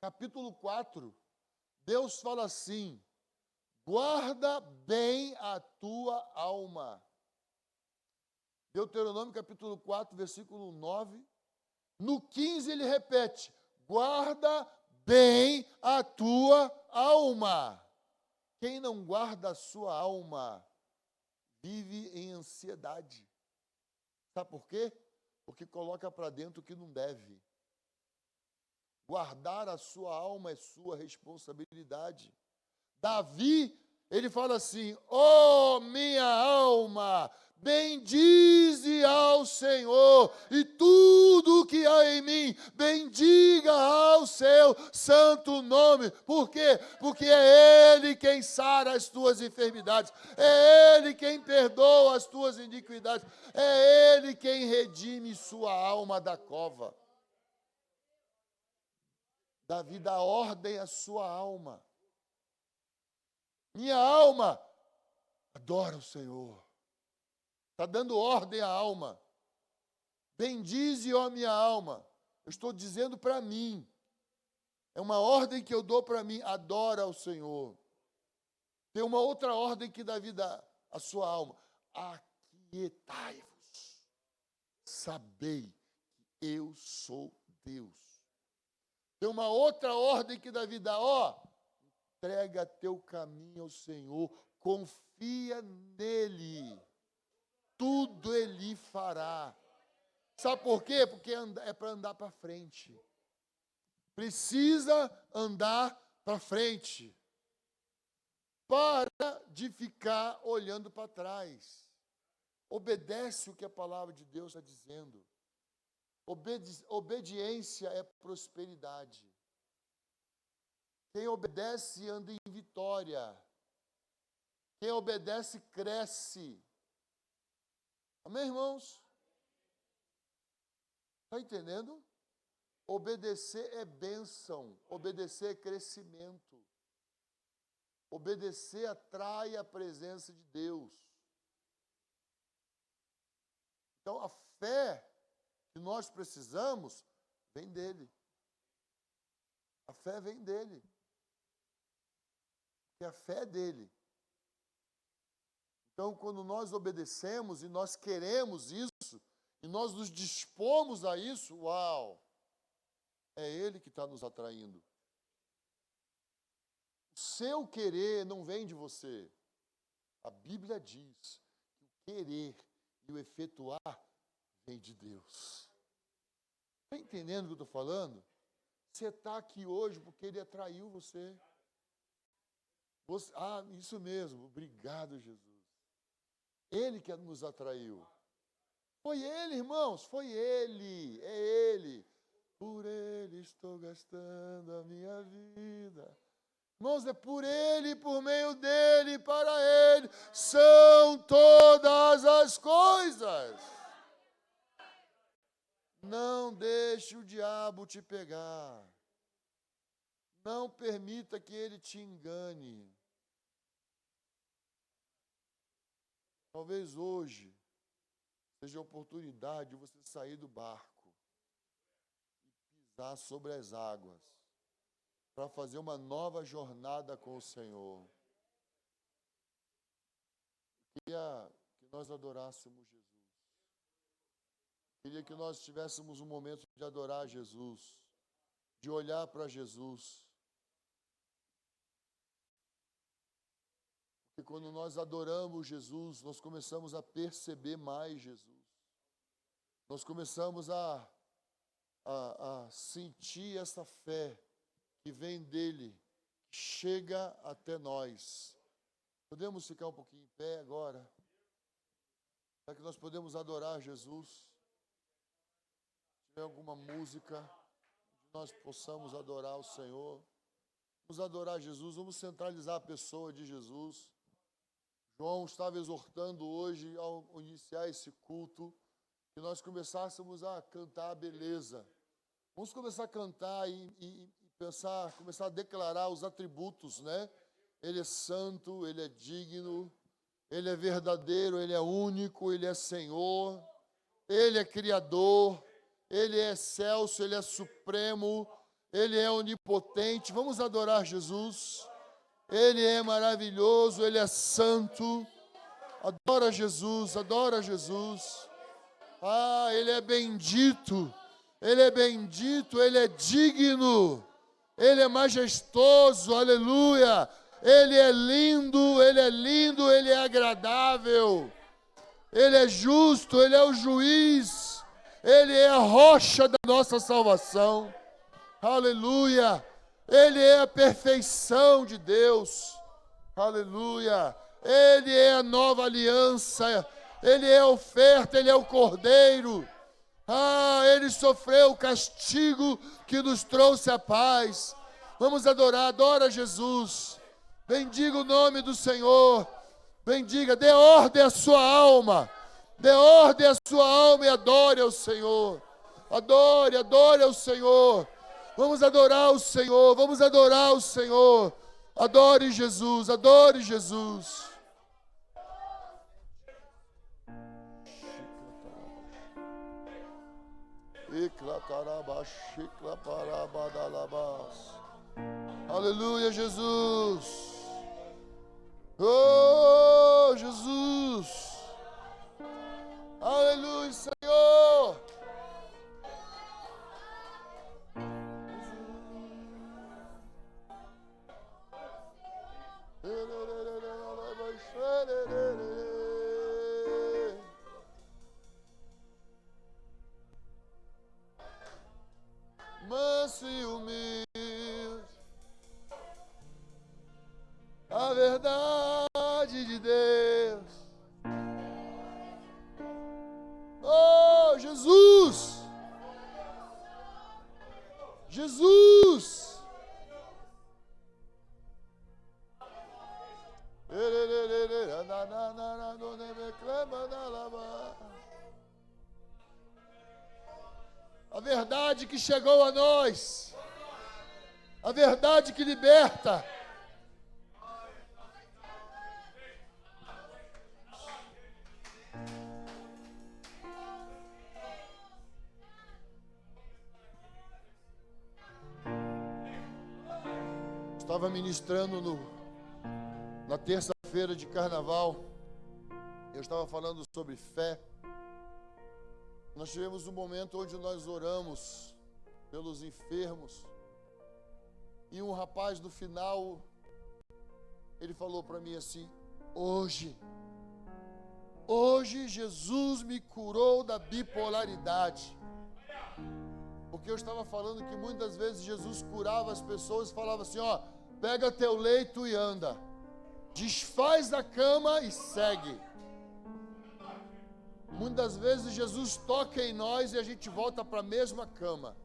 capítulo 4, Deus fala assim: guarda bem a tua alma. Deuteronômio, capítulo 4, versículo 9. No 15 ele repete: guarda bem a tua alma. Quem não guarda a sua alma vive em ansiedade. Sabe por quê? Porque coloca para dentro o que não deve. Guardar a sua alma é sua responsabilidade. Davi, ele fala assim: minha alma, bendize ao Senhor, e tudo que há em mim, bendiga ao seu santo nome. Por quê? Porque é Ele quem sara as tuas enfermidades, é Ele quem perdoa as tuas iniquidades, é Ele quem redime sua alma da cova. Davi dá ordem à sua alma. Minha alma, adora o Senhor. Está dando ordem à alma. Bendize, ó minha alma. Eu estou dizendo para mim. É uma ordem que eu dou para mim. Adora ao Senhor. Tem uma outra ordem que dá vida à sua alma. Aquietai-vos. Sabei que eu sou Deus. Tem uma outra ordem que dá vida. Entrega teu caminho ao Senhor. Confia nele. Tudo ele fará. Sabe por quê? Porque é para andar para frente. Precisa andar para frente. Para de ficar olhando para trás. Obedece o que a palavra de Deus está dizendo. Obediência é prosperidade. Quem obedece anda em vitória. Quem obedece cresce. Amém, irmãos? Está entendendo? Obedecer é bênção. Obedecer é crescimento. Obedecer atrai a presença de Deus. Então, a fé que nós precisamos vem dele. A fé vem dele. Porque a fé é dele. Então, quando nós obedecemos e nós queremos isso, e nós nos dispomos a isso, uau! É ele que está nos atraindo. O seu querer não vem de você. A Bíblia diz que o querer e o efetuar vem de Deus. Está entendendo o que eu estou falando? Você está aqui hoje porque ele atraiu você. Isso mesmo. Obrigado, Jesus. Ele que nos atraiu. Foi ele, irmãos. Foi ele. É ele. Por ele estou gastando a minha vida. Irmãos, é por ele, por meio dele, para ele, são todas as coisas. Não deixe o diabo te pegar. Não permita que ele te engane. Talvez hoje seja a oportunidade de você sair do barco e pisar sobre as águas para fazer uma nova jornada com o Senhor. Eu queria que nós adorássemos Jesus. Eu queria que nós tivéssemos um momento de adorar Jesus, de olhar para Jesus. Porque quando nós adoramos Jesus, nós começamos a perceber mais Jesus. Nós começamos a sentir essa fé que vem dele, que chega até nós. Podemos ficar um pouquinho em pé agora? Para que nós podemos adorar Jesus? Se tiver alguma música, que nós possamos adorar o Senhor. Vamos adorar Jesus, vamos centralizar a pessoa de Jesus. João estava exortando hoje, ao iniciar esse culto, que nós começássemos a cantar a beleza. Vamos começar a cantar e pensar, começar a declarar os atributos, né? Ele é santo, ele é digno, ele é verdadeiro, ele é único, ele é Senhor, ele é Criador, ele é excelso, ele é supremo, ele é onipotente. Vamos adorar Jesus. Ele é maravilhoso, ele é santo. Adora Jesus, adora Jesus. Ele é bendito, ele é bendito, ele é digno. Ele é majestoso, aleluia. Ele é lindo, ele é agradável. Ele é justo, ele é o juiz. Ele é a rocha da nossa salvação. Aleluia. Ele é a perfeição de Deus. Aleluia. Ele é a nova aliança. Ele é a oferta, ele é o cordeiro. Ele sofreu o castigo que nos trouxe a paz. Vamos adorar, adora Jesus. Bendiga o nome do Senhor. Bendiga, dê ordem à sua alma. Dê ordem à sua alma e adore ao Senhor. Adore, adore ao Senhor. Vamos adorar o Senhor, vamos adorar o Senhor. Adore Jesus, adore Jesus. Aleluia, Jesus. Oh, Jesus. Aleluia, Senhor. Manso e humilde, a verdade de Deus. Oh, Jesus! Jesus! A verdade que chegou a nós, a verdade que liberta. Estava ministrando na terça-feira de carnaval, eu estava falando sobre fé. Nós tivemos um momento onde nós oramos pelos enfermos, e um rapaz no final, ele falou para mim assim: hoje Jesus me curou da bipolaridade. Porque eu estava falando que muitas vezes Jesus curava as pessoas e falava assim: ó, pega teu leito e anda, desfaz a cama e segue. Muitas vezes Jesus toca em nós e a gente volta para a mesma cama.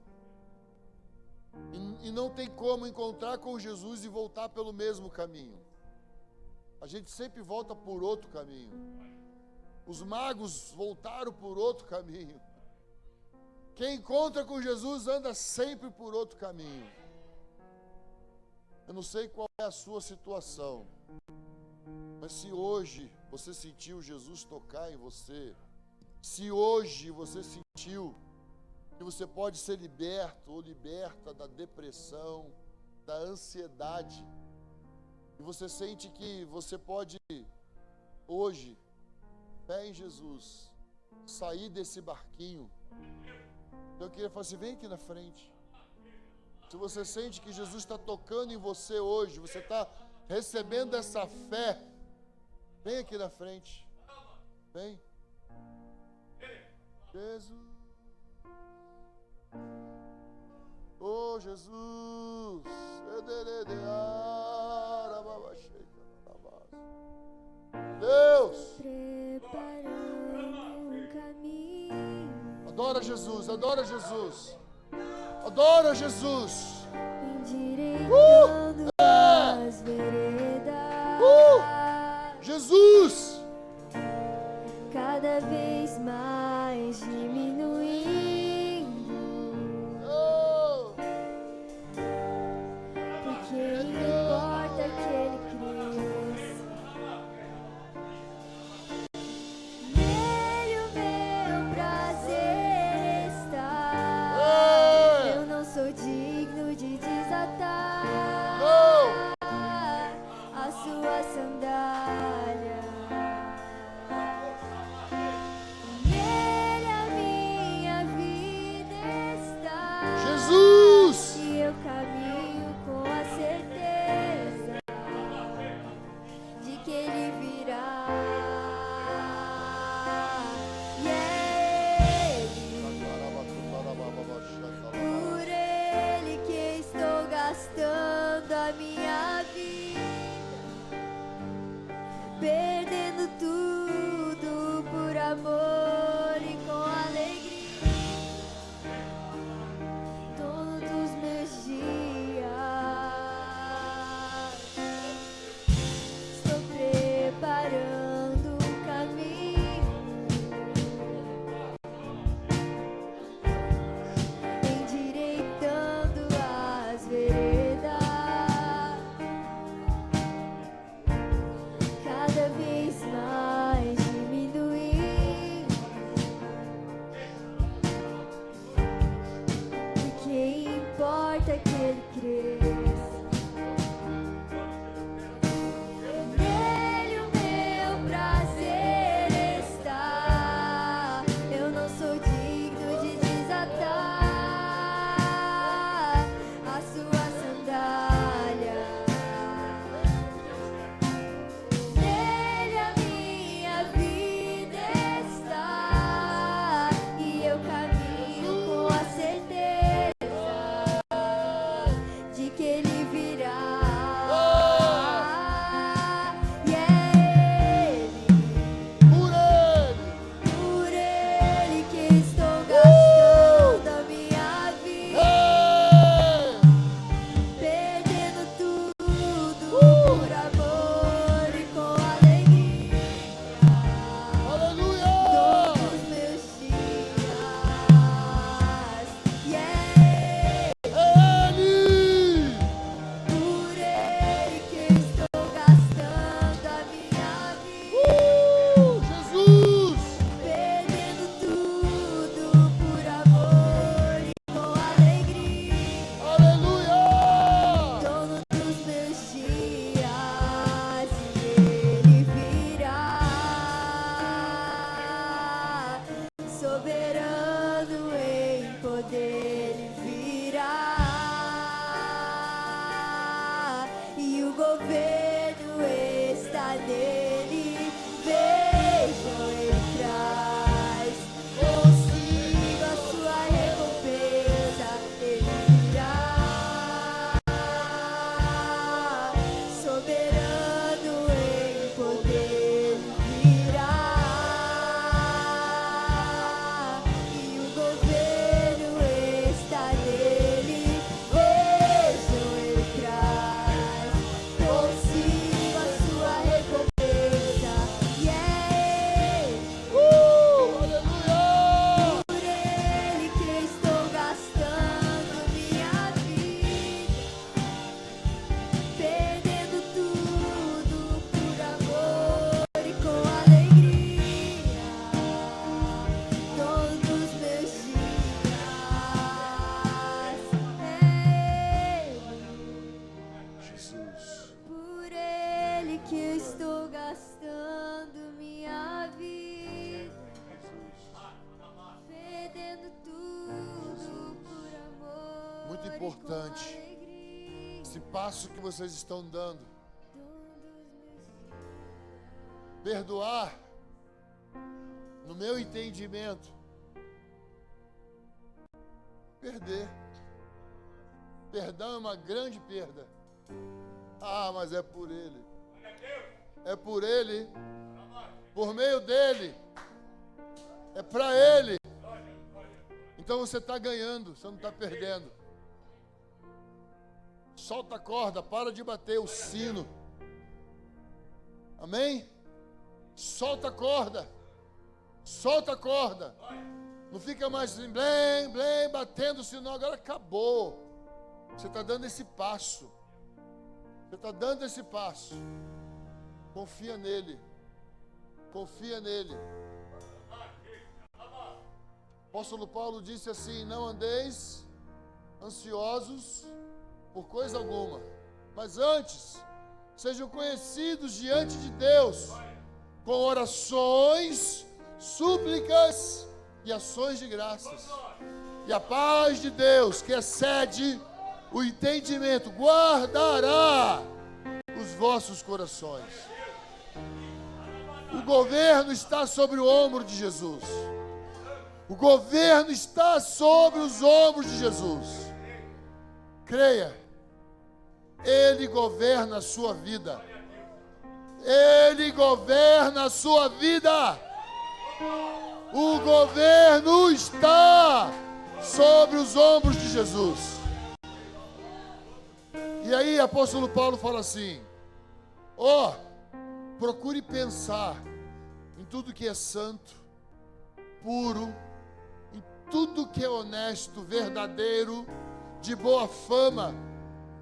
E não tem como encontrar com Jesus e voltar pelo mesmo caminho. A gente sempre volta por outro caminho. Os magos voltaram por outro caminho. Quem encontra com Jesus anda sempre por outro caminho. Eu não sei qual é a sua situação, mas se hoje você sentiu Jesus tocar em você, se hoje você sentiu que você pode ser liberto ou liberta da depressão, da ansiedade, e você sente que você pode hoje, fé em Jesus, sair desse barquinho, então eu queria falar assim: vem aqui na frente. Se você sente que Jesus está tocando em você hoje, você está recebendo essa fé, vem aqui na frente. Vem. Jesus. Oh, Jesus. Deus. Preparando um caminho. Adora Jesus, adora Jesus. Adora Jesus. Endireitando as veredas. Jesus. Cada vez mais diminuindo. Oh. Porque importa que ele cresça. Nele o meu prazer está. Eu não sou digno de desatar a sua sandália. cresça. Nele o meu prazer está. Eu não sou digno de desatar a sua sandália. Nele a minha vida está, e eu caminho com a certeza de que Ele virá. E é Ele, por Ele que estou gastando a minha vida, perdendo tudo por amor e com alegria. Aleluia! Todos os meus dias, e é Ele! por Ele que estou gastando a minha vida, Jesus! perdendo tudo por amor e com alegria. Aleluia! Dono dos meus dias, e Ele virá, soberano em poder, Ele virá, e o governo está nele. Vejam, Ele traz consigo a sua recompensa. Ele virá, soberano em poder, virá, e o governo está nele. Vejam, Ele traz consigo a sua recompensa. E é Aleluia! por Ele que estou gastando minha vida, perdendo tudo por amor e com alegria. Todos os meus dias, Jesus. por Ele que estou gastando minha vida, perdendo tudo por amor Muito e com importante. alegria. Esse passo que vocês estão dando, Todos meus perdoar, no meu entendimento, perder. Perdão é uma grande perda. Ah, mas é por Ele. É por Ele. Por meio dEle. É para Ele. Então você está ganhando, você não está perdendo. Solta a corda, para de bater o sino. Amém? Solta a corda. Solta a corda. Não fica mais assim, blém, blém, batendo o sino. Agora acabou. Você está dando esse passo. Você está dando esse passo. Confia nele. Confia nele. O apóstolo Paulo disse assim: não andeis ansiosos por coisa alguma, mas antes sejam conhecidos diante de Deus com orações, súplicas e ações de graças. E a paz de Deus, que excede o entendimento, guardará os vossos corações. O governo está sobre o ombro de Jesus. O governo está sobre os ombros de Jesus. Creia, Ele governa a sua vida. Ele governa a sua vida. O governo está sobre os ombros de Jesus. E aí, apóstolo Paulo fala assim: procure pensar em tudo que é santo, puro, em tudo que é honesto, verdadeiro, de boa fama.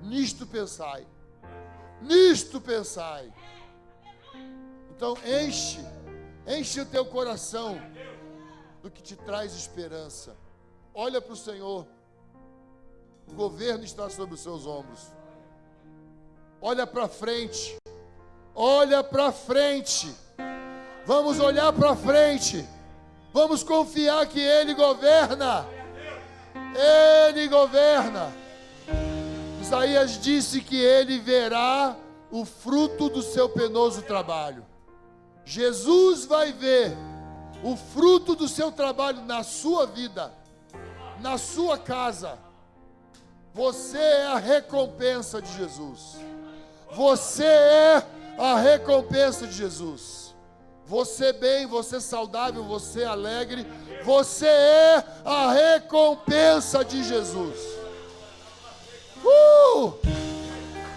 Nisto pensai. Nisto pensai. Então enche o teu coração do que te traz esperança. Olha para o Senhor. O governo está sobre os seus ombros. Olha para frente. Olha para frente. Vamos olhar para frente. Vamos confiar que Ele governa. Ele governa. Isaías disse que ele verá o fruto do seu penoso trabalho. Jesus vai ver o fruto do seu trabalho na sua vida, na sua casa. Você é a recompensa de Jesus. Você é a recompensa de Jesus. Você bem, você saudável, você alegre. Você é a recompensa de Jesus.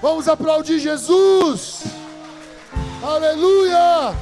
Vamos aplaudir Jesus. Aleluia.